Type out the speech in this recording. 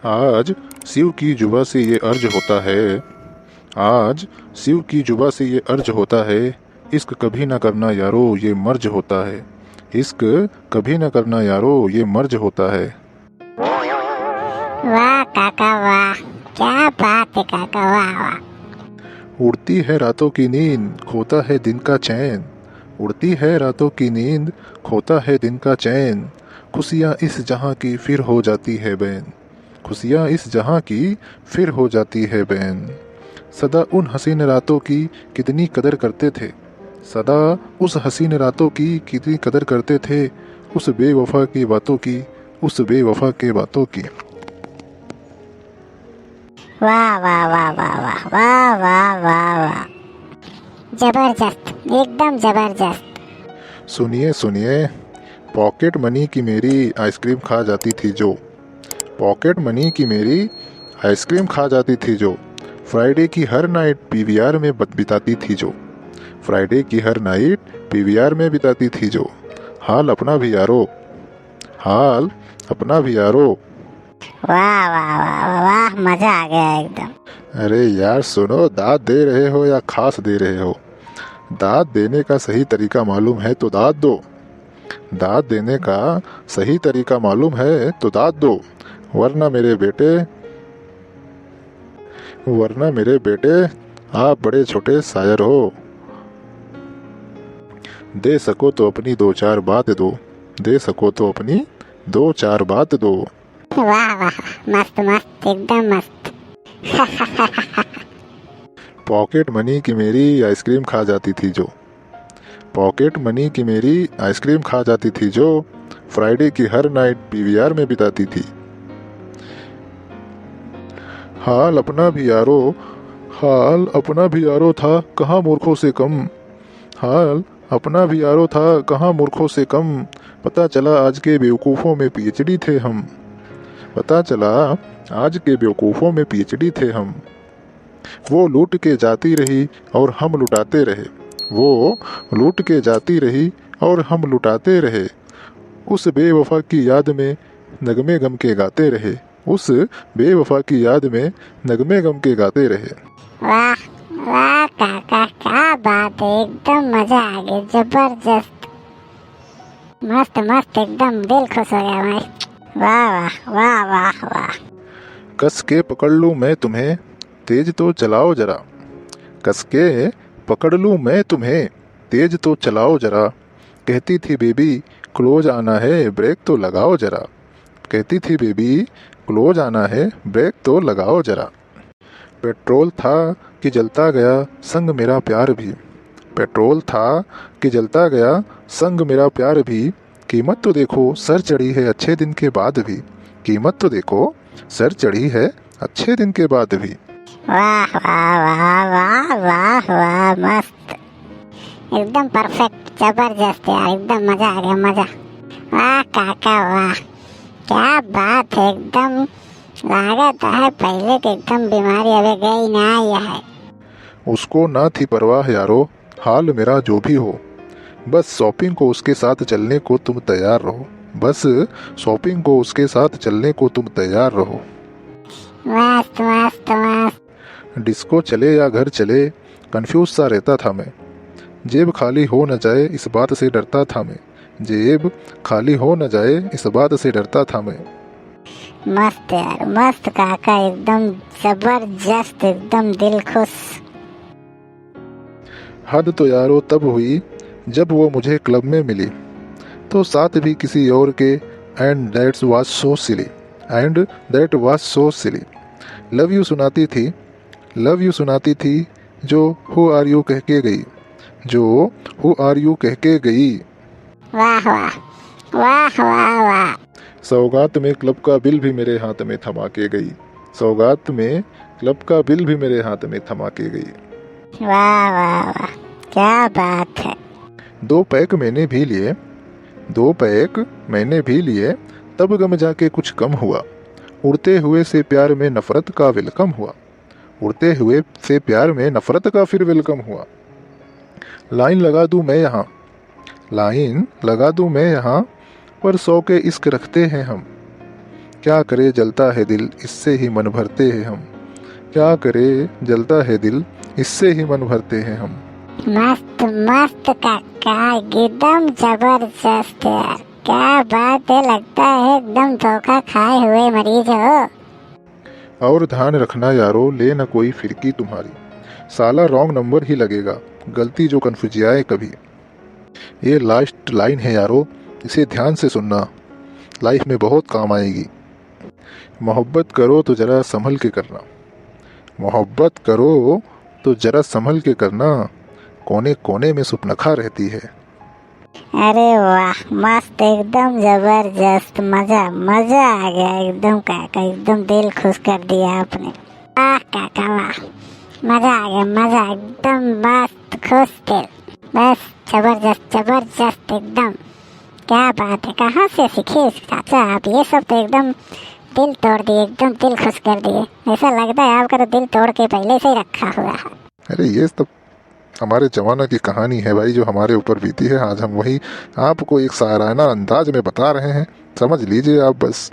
आज शिव की जुबा से ये अर्ज होता है, आज शिव की जुबा से ये अर्ज होता है, इश्क कभी ना करना यारो ये मर्ज होता है, इश्क कभी ना करना यारो ये मर्ज होता है। वाह काका वाह, क्या बात है काका, वाह वाह। उड़ती है रातों की नींद खोता है दिन का चैन, उड़ती है रातों की नींद खोता है दिन का चैन, खुशियाँ इस जहाँ की फिर हो जाती है बैन, खुशियाँ इस जहाँ की फिर हो जाती है बैन। सदा उन हसीन रातों की कितनी कदर करते थे, सदा उस हसीन रातों की कितनी कदर करते थे, उस बेवफा की बातों की, उस बेवफा के बातों की। वाह वाह वाह वाह वाह वाह वाह वाह वाह, जबरदस्त, एकदम जबरदस्त। सुनिए सुनिए, पॉकेट मनी की मेरी आइसक्रीम खा जाती थी जो, पॉकेट मनी की मेरी आइसक्रीम खा जाती थी जो, फ्राइडे की हर नाइट पीवीआर में बिताती थी जो, फ्राइडे की हर नाइट पीवीआर में बिताती थी जो, हाल अपना भी यारो, हाल अपना भी यारो। वाह वाह वाह वाह, मजा आ गया एकदम। अरे यार सुनो, दाद दे रहे हो या खास दे रहे हो? दाद देने का सही तरीका मालूम है तो दाद दो, दाद देने का सही तरीका मालूम है तो दाद दो, वरना मेरे बेटे, वरना मेरे बेटे आप बड़े छोटे शायर हो। दे सको तो अपनी दो चार बात दो, दे सको तो अपनी दो चार बात दो। वाह वाह, मस्त मस्त, एकदम मस्त। पॉकेट मनी की मेरी आइसक्रीम खा जाती थी जो, पॉकेट मनी की मेरी आइसक्रीम खा जाती थी जो, फ्राइडे की हर नाइट पीवीआर में बिताती थी। हाल अपना भी यारो, हाल अपना भी यारो था कहाँ मूर्खों से कम, हाल अपना भी यारो था कहाँ मूर्खों से कम, पता चला आज के बेवकूफ़ों में पीएचडी थे हम, पता चला आज के बेवकूफ़ों में पीएचडी थे हम। वो लूट के जाती रही और हम लुटाते रहे, वो लूट के जाती रही और हम लुटाते रहे, उस बेवफा की याद में नगमे गम के गाते रहे, उस बेवफा की याद में नगमे गम के गाते रहे। वाह वाह काका, क्या बात है, एकदम मजा आ गया, जबरदस्त, मस्त मस्त, एकदम दिल खुश हो गया भाई। वाह वाह वाह वाह वाह। कस के पकड़ लूँ मैं तुम्हें तेज तो चलाओ जरा, कस के पकड़ लूँ मैं तुम्हें तेज तो चलाओ जरा, कहती थी बेबी क्लोज आना है ब्रेक तो लगाओ जरा, कहती थी बेबी क्लोज आना है ब्रेक तो लगाओ जरा। पेट्रोल था कि जलता गया संग मेरा प्यार भी, पेट्रोल था कि जलता गया संग मेरा प्यार भी, कीमत तो देखो सर चढ़ी है अच्छे दिन के बाद भी, कीमत तो देखो सर चढ़ी है अच्छे दिन के बाद भी। वाह वाह वाह वाह वाह वाह, मस्त, एकदम परफेक्ट, जबरदस्त यार, एकदम मजा आ गया, मजा। वाह काका वाह, क्या बात है, एकदम लागत है पहले तो एकदम बीमारी अभी गई ना आई है। उसको ना थी परवाह यारो, हाल मेरा जो भी हो, बस शॉपिंग को उसके साथ चलने को तुम तैयार रहो, बस शॉपिंग को उसके साथ चलने को तुम तैयार रहो। मस्त मस्त मस्त। डिस्को चले या घर चले कंफ्यूज सा रहता था मैं, जेब खाली हो न जाए इस बात से डरता था मैं, जेब खाली हो न जाए इस बात से डरता था मैं। मस्त यार, मस्त काका, एकदम जबरदस्त, एकदम दिल खुश। हद तो यारो तब हुई जब वो मुझे क्लब में मिली, तो साथ भी किसी और के, and that was so silly, and that was so silly. Love you सुनाती थी, लव यू सुनाती थी जो हु आर यू कह के गई, जो हु आर यू कह के गई। वाह वाह वाह वाह वाह। सौगात में क्लब का बिल भी मेरे हाथ में थमा के गई, सौगात में क्लब का बिल भी मेरे हाथ में थमा के गई। वाह वाह वाह, क्या बात है। 2 पैक मैंने भी लिए, 2 पैक मैंने भी लिए, तब गम जाके कुछ कम हुआ, उड़ते हुए से प्यार में नफरत का वेलकम हुआ, उड़ते हुए से प्यार में नफरत का फिर वेलकम हुआ। लाइन लगा दूं मैं यहाँ, लाइन लगा दूं मैं यहाँ, पर 100 के इश्क रखते हैं हम, क्या करे जलता है दिल, इससे ही मन भरते हैं हम। क्या करे जलता है दिल, इससे ही मन भरते हैं हम। मस्त मस्त काका, एकदम जबरदस्त यार, क्या बात है, लगता है एकदम धोखा खाए हुए मरीज हो। और ध्यान रखना यारो, ले न कोई फिरकी तुम्हारी, साला रॉन्ग नंबर ही लगेगा, गलती जो कन्फ्यूजियाए कभी। ये लास्ट लाइन है यारो, इसे ध्यान से सुनना, लाइफ में बहुत काम आएगी। मोहब्बत करो तो जरा संभल के करना, मोहब्बत करो तो जरा संभल के करना, कोने कोने में सुपनखा रहती है। अरे वाह, मस्त, एकदम जबरदस्त, मजा मजा आ गया एकदम काका, एकदम दिल खुश कर दिया आपने। वाह काका वाह, मजा आ गया, मजा एकदम मस्त, खुश दिल, बस जबरदस्त जबरदस्त एकदम। क्या बात है, कहाँ से सीखे चाचा आप ये सब, तो एकदम दिल तोड़ दिए, एकदम दिल खुश कर दिए। ऐसा लगता है आपका तो दिल तोड़ के पहले से ही रखा हुआ है। अरे ये तो हमारे जमाना की कहानी है भाई, जो हमारे ऊपर बीती है, आज हम वही आपको एक शायराना अंदाज में बता रहे हैं, समझ लीजिए आप बस।